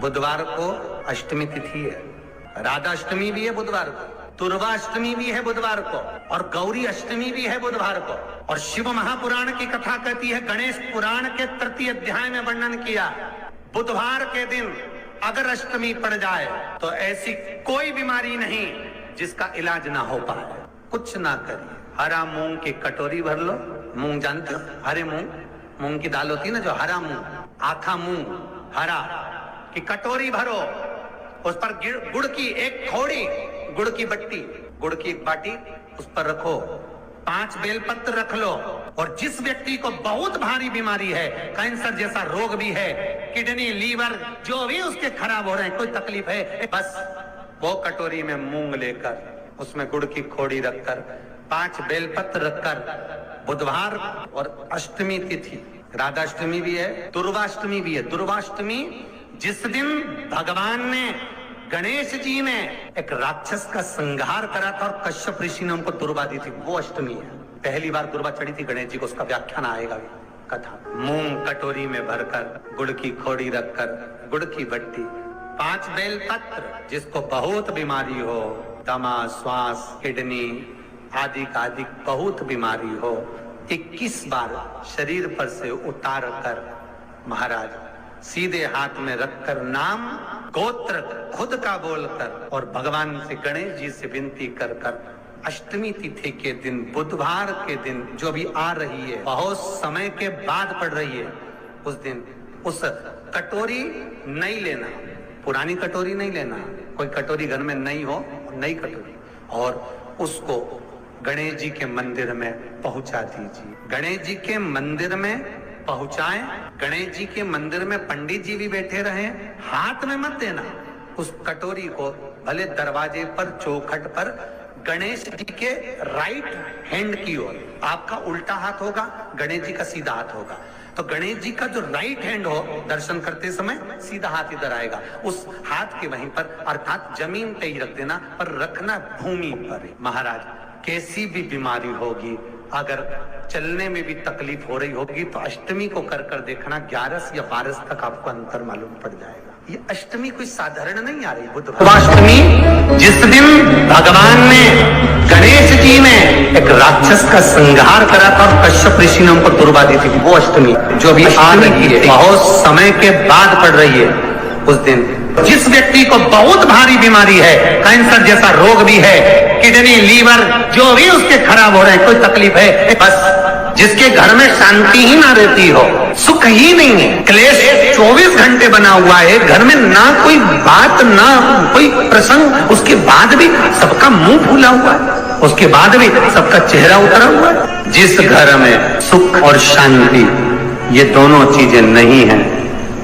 बुधवार को अष्टमी तिथि है, राधा अष्टमी भी है बुधवार को, दुर्गा अष्टमी भी है बुधवार को, और गौरी अष्टमी भी है बुधवार को। और शिव महापुराण की कथा कहती है, गणेश पुराण के तृतीय अध्याय में वर्णन किया, बुधवार के दिन अगर अष्टमी पड़ जाए तो ऐसी कोई बीमारी नहीं जिसका इलाज ना हो पाए। कुछ ना करिए, हरा मूंग की कटोरी भर लो, मूंग जानते हो, हरे मूंग की दाल होती है ना, जो हरा मूंग, आखा मूंग हरा की कटोरी भरो, उस पर गुड़ की एक खोड़ी, गुड़ की बट्टी, गुड़ की एक बाटी उस पर रखो, 5 बेलपत्र रख लो, और जिस व्यक्ति को बहुत भारी बीमारी है, कैंसर जैसा रोग भी है, किडनी लीवर जो भी उसके खराब हो रहे हैं, कोई तकलीफ है, बस वो कटोरी में मूंग लेकर उसमें गुड़ की खोड़ी रखकर 5 बेलपत्र रखकर, बुधवार और अष्टमी तिथि, राधा अष्टमी भी है, दुर्गाष्टमी भी है। दुर्गाष्टमी जिस दिन भगवान ने, गणेश जी ने एक राक्षस का संहार करा था और कश्यप ऋषि ने उनको दुर्गा दी थी, वो अष्टमी है। पहली बार दुर्गा चढ़ी थी गणेश जी को, उसका व्याख्यान आएगा कथा। मूंग कटोरी में भरकर, गुड़ की खोड़ी रखकर, गुड़ की बट्टी, 5 बेलपत्र, जिसको बहुत बीमारी हो, दमा, श्वास, किडनी आदि का आदि बहुत बीमारी हो, 21 बार शरीर पर से उतार कर महाराज सीधे हाथ में रखकर नाम गोत्र खुद का बोलकर और भगवान से, गणेश जी से विनती कर कर, अष्टमी तिथि के दिन, बुधवार के दिन जो भी आ रही है, बहुत समय के बाद पड़ रही है, उस दिन उस कटोरी नहीं लेना, पुरानी कटोरी नहीं लेना, कोई कटोरी घर में नहीं हो, नई कटोरी, और उसको गणेश जी के मंदिर में पहुंचा दीजिए। गणेश जी के मंदिर में पहुंचाएं, गणेश जी के मंदिर में पंडित जी भी बैठे रहे, हाथ में मत देना उस कटोरी को, भले दरवाजे पर, चौखट पर, गणेश जी के राइट हैंड की ओर, आपका उल्टा हाथ होगा, गणेश जी का सीधा हाथ होगा, तो गणेश जी का जो राइट हैंड हो, दर्शन करते समय सीधा हाथ इधर आएगा, उस हाथ के वहीं पर, अर्थात जमीन पे ही रख देना, पर रखना भूमि पर। महाराज कैसी भी बीमारी होगी, अगर चलने में भी तकलीफ हो रही होगी, तो अष्टमी को कर कर देखना, 11 या 12 तक आपको अंतर मालूम पड़ जाएगा। ये अष्टमी कोई साधारण नहीं आ रही, बुधवाष्टमी जिस दिन भगवान ने, गणेश जी ने एक राक्षस का संहार करा था और कश्यप ऋषि ने उनको दुर्गा दी थी, वो अष्टमी जो भी आ रही है, बहुत समय के बाद पड़ रही है, उस दिन जिस व्यक्ति को बहुत भारी बीमारी है, कैंसर जैसा रोग भी है, किडनी लीवर जो भी उसके खराब हो रहे हैं, कोई तकलीफ है, बस जिसके घर में शांति ही ना रहती हो, सुख ही नहीं है, क्लेश 24 घंटे बना हुआ है, घर में ना कोई बात, ना कोई प्रसंग, उसके बाद भी सबका मुंह फूला हुआ है, उसके बाद भी सबका चेहरा उतरा हुआ है। जिस घर में सुख और शांति ये दोनों चीजें नहीं है,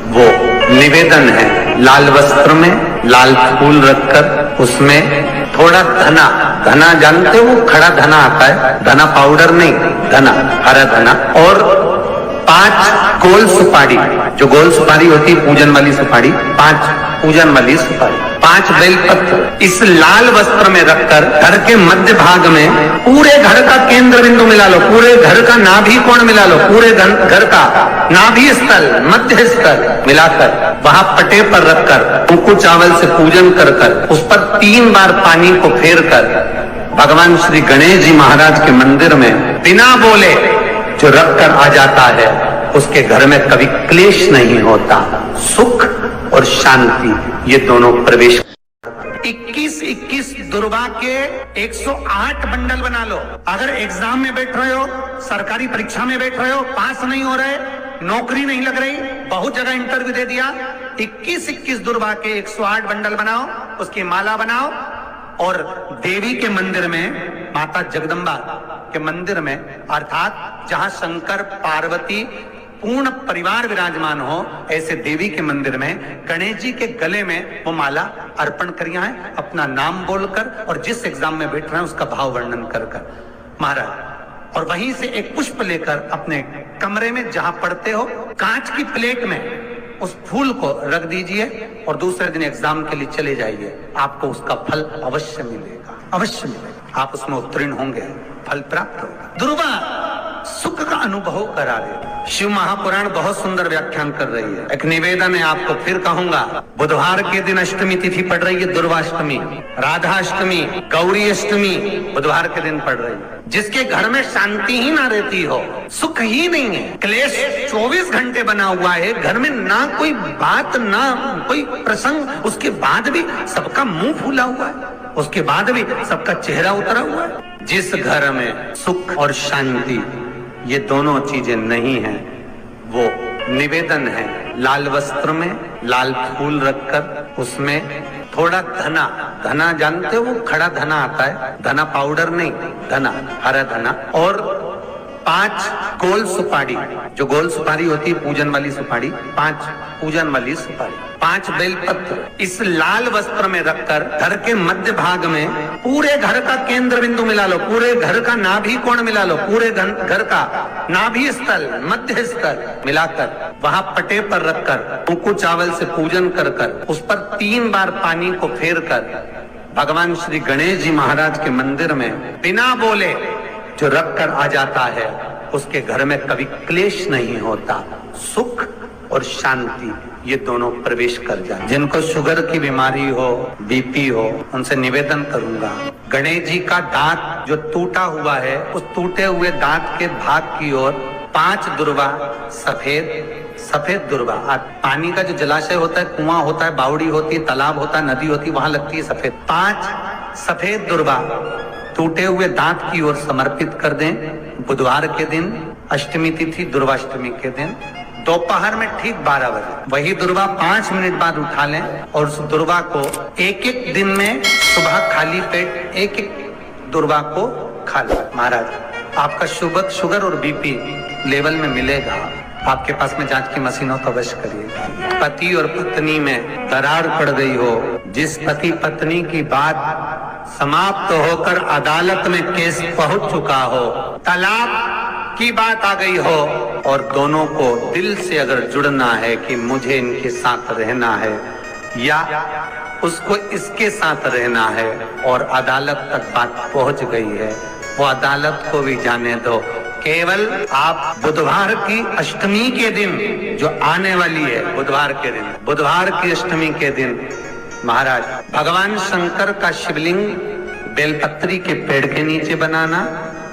वो निवेदन है, लाल वस्त्र में लाल फूल रखकर उसमें थोड़ा धना, धना जानते हो, खड़ा धना आता है, धना पाउडर नहीं, धना, हरा धना, और 5 गोल सुपारी, जो गोल सुपारी होती है पूजन वाली सुपारी, 5 पूजन वाली सुपारी, 5 बेलपत्र, इस लाल वस्त्र में रखकर घर के मध्य भाग में पूरे घर का केंद्र बिंदु मिला लो, पूरे घर का नाभि कोण मिला लो, पूरे घर का नाभि स्थल, मध्य स्थल मिलाकर वहां पटे पर रखकर कुंकु चावल से पूजन कर कर, उस पर 3 बार पानी को फेर कर भगवान श्री गणेश जी महाराज के मंदिर में बिना बोले जो रखकर आ जाता है, उसके घर में कभी क्लेश नहीं होता, सुख और शांति ये दोनों प्रवेश। 21 दुर्गा के 108 बंडल बना लो। अगर एग्जाम में बैठ रहे हो, सरकारी परीक्षा में बैठ रहे हो, पास नहीं हो रहे, नौकरी नहीं लग रही, बहुत जगह इंटरव्यू दे दिया, 21 दुर्गा के 108 बंडल बनाओ, उसकी माला बनाओ, और देवी के मंदिर में, माता जगदम्बा के मंदिर में, अर्थात जहां शंकर पार्वती पूर्ण परिवार विराजमान हो, ऐसे देवी के मंदिर में गणेश जी के गले में वो माला अर्पण करिया है, अपना नाम बोलकर, और जिस एग्जाम में बैठ रहे हैं उसका भाव वर्णन कर कर महाराज, और वहीं से एक पुष्प लेकर अपने कमरे में जहां पढ़ते हो, कांच की प्लेट में उस फूल को रख दीजिए, और दूसरे दिन एग्जाम के लिए चले जाइए, आपको उसका फल अवश्य मिलेगा, अवश्य मिलेगा, आप उसमें उत्तीर्ण होंगे, फल प्राप्त होगा। दुर्गा सुख का अनुभव करा रहे। शिव महापुराण बहुत सुंदर व्याख्यान कर रही है। एक निवेदन है आपको फिर कहूंगा, बुधवार के दिन अष्टमी तिथि पड़ रही है, दुर्वाष्टमी, राधाष्टमी, गौरी अष्टमी बुधवार के दिन पड़ रही है। जिसके घर में शांति ही ना रहती हो, सुख ही नहीं है, क्लेश 24 घंटे बना हुआ है, घर में ना कोई बात ना कोई प्रसंग, उसके बाद भी सबका मुंह फूला हुआ है, उसके बाद भी सबका चेहरा उतरा हुआ है। जिस घर में सुख और शांति ये दोनों चीजें नहीं है, वो निवेदन है लाल वस्त्र में लाल फूल रखकर उसमें थोड़ा धना, धना जानते हो, वो खड़ा धना आता है, धना पाउडर नहीं, धना, हरा धना, और 5 गोल सुपारी, जो गोल सुपारी होती है पूजन वाली सुपारी, 5 पूजन वाली सुपारी, 5 बेलपत्र इस लाल वस्त्र में रखकर घर के मध्य भाग में पूरे घर का केंद्र बिंदु मिला लो, पूरे घर का नाभि कोण मिला लो, पूरे घर का नाभि स्थल, मध्य स्थल मिलाकर वहां पटे पर रखकर उनको चावल से पूजन कर कर उस पर 3 बार पानी को फेर कर भगवान श्री गणेश जी महाराज के मंदिर में बिना बोले जो रख कर आ जाता है, उसके घर में कभी क्लेश नहीं होता, सुख और शांति ये दोनों प्रवेश कर जाए। जिनको शुगर की बीमारी हो, बीपी हो, उनसे निवेदन करूंगा, गणेश जी का दांत जो टूटा हुआ है, उस टूटे हुए दांत के भाग की ओर 5 दुर्वा, सफेद दुर्वा, पानी का जो जलाशय होता है, कुआं होता है, बावड़ी होती है, तालाब होता है, नदी होती है, वहां लगती है सफेद, 5 सफेद दुर्वा टूटे हुए दांत की ओर समर्पित कर दें। बुधवार के दिन अष्टमी तिथि दुर्वाष्टमी के दिन दोपहर में ठीक 12 बजे वही दुर्वा 5 मिनट बाद उठा लें और उस दुर्वा को एक दिन में सुबह खाली पेट एक दुर्वा को खा लें। महाराज आपका शुगर और बीपी लेवल में मिलेगा। आपके पास में जांच की मशीन हो तो अवश्य करिए। पति और पत्नी में दरार पड़ गई हो, जिस पति पत्नी की बात समाप्त होकर अदालत में केस पहुंच चुका हो, तलाक की बात आ गई हो और दोनों को दिल से अगर जुड़ना है कि मुझे इनके साथ रहना है या उसको इसके साथ रहना है और अदालत तक बात पहुंच गई है, वो अदालत को भी जाने दो। केवल आप बुधवार की अष्टमी के दिन जो आने वाली है, बुधवार की अष्टमी के दिन महाराज भगवान शंकर का शिवलिंग बेलपत्री के पेड़ के नीचे बनाना,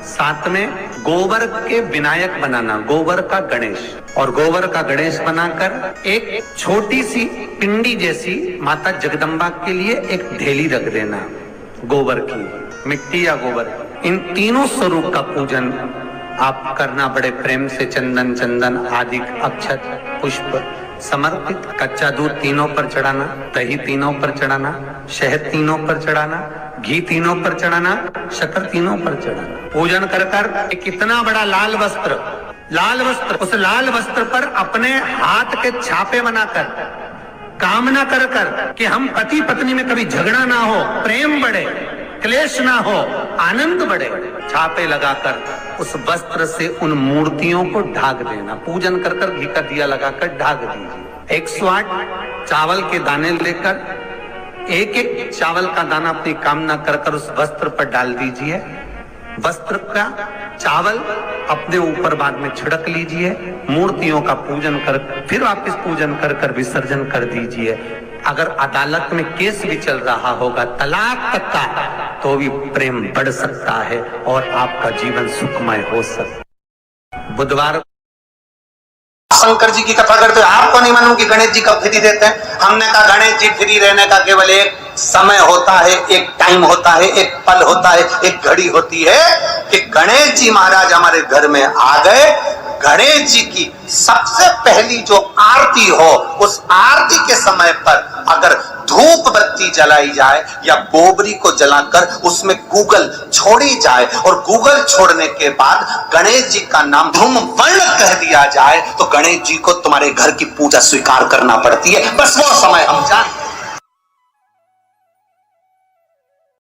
साथ में गोबर के विनायक बनाना, गोबर का गणेश, और गोबर का गणेश बनाकर एक छोटी सी पिंडी जैसी माता जगदम्बा के लिए एक ढेली रख देना, गोबर की, मिट्टी या गोबर। इन तीनों स्वरूप का पूजन आप करना बड़े प्रेम से, चंदन आदि अक्षत पुष्प समर्पित, कच्चा दूध तीनों पर चढ़ाना, दही तीनों पर चढ़ाना, शहद तीनों पर चढ़ाना, घी तीनों पर चढ़ाना, शक्कर तीनों पर चढ़ाना। पूजन कर कर एक इतना बड़ा लाल वस्त्र, उस लाल वस्त्र पर अपने हाथ के छापे बनाकर कामना कर कर कि हम पति पत्नी में कभी झगड़ा ना हो, प्रेम बढ़े, क्लेश ना हो, आनंद बढ़े, छापे लगाकर उस वस्त्र से उन मूर्तियों को ढाक देना। पूजन कर कर घी का दिया लगाकर ढाक दीजिए। 108 चावल के दाने लेकर एक चावल का दाना अपनी कामना कर कर उस वस्त्र पर डाल दीजिए। वस्त्र का चावल अपने ऊपर बाद में छिड़क लीजिए, मूर्तियों का पूजन कर फिर वापस पूजन कर कर विसर्जन कर दीजिए। अगर अदालत में केस भी चल रहा होगा तलाक तक का, तो भी प्रेम बढ़ सकता है और आपका जीवन सुखमय हो सकता है। बुधवार शंकर जी की कथा करते हुए आपको नहीं मालूम कि गणेश जी कब फ्री देते हैं। हमने कहा गणेश जी फ्री रहने का केवल एक समय होता है, एक टाइम होता है, एक पल होता है, एक घड़ी होती है कि गणेश जी महाराज हमारे घर में आ गए। गणेश जी की सबसे पहली जो आरती हो, उस आरती के समय पर अगर धूप बत्ती जलाई जाए या गोबरी को जलाकर उसमें गूगल छोड़ी जाए और गूगल छोड़ने के बाद गणेश जी का नाम धूम वर्ण कह दिया जाए, तो गणेश जी को तुम्हारे घर की पूजा स्वीकार करना पड़ती है। बस वो समय हम जानते हैं।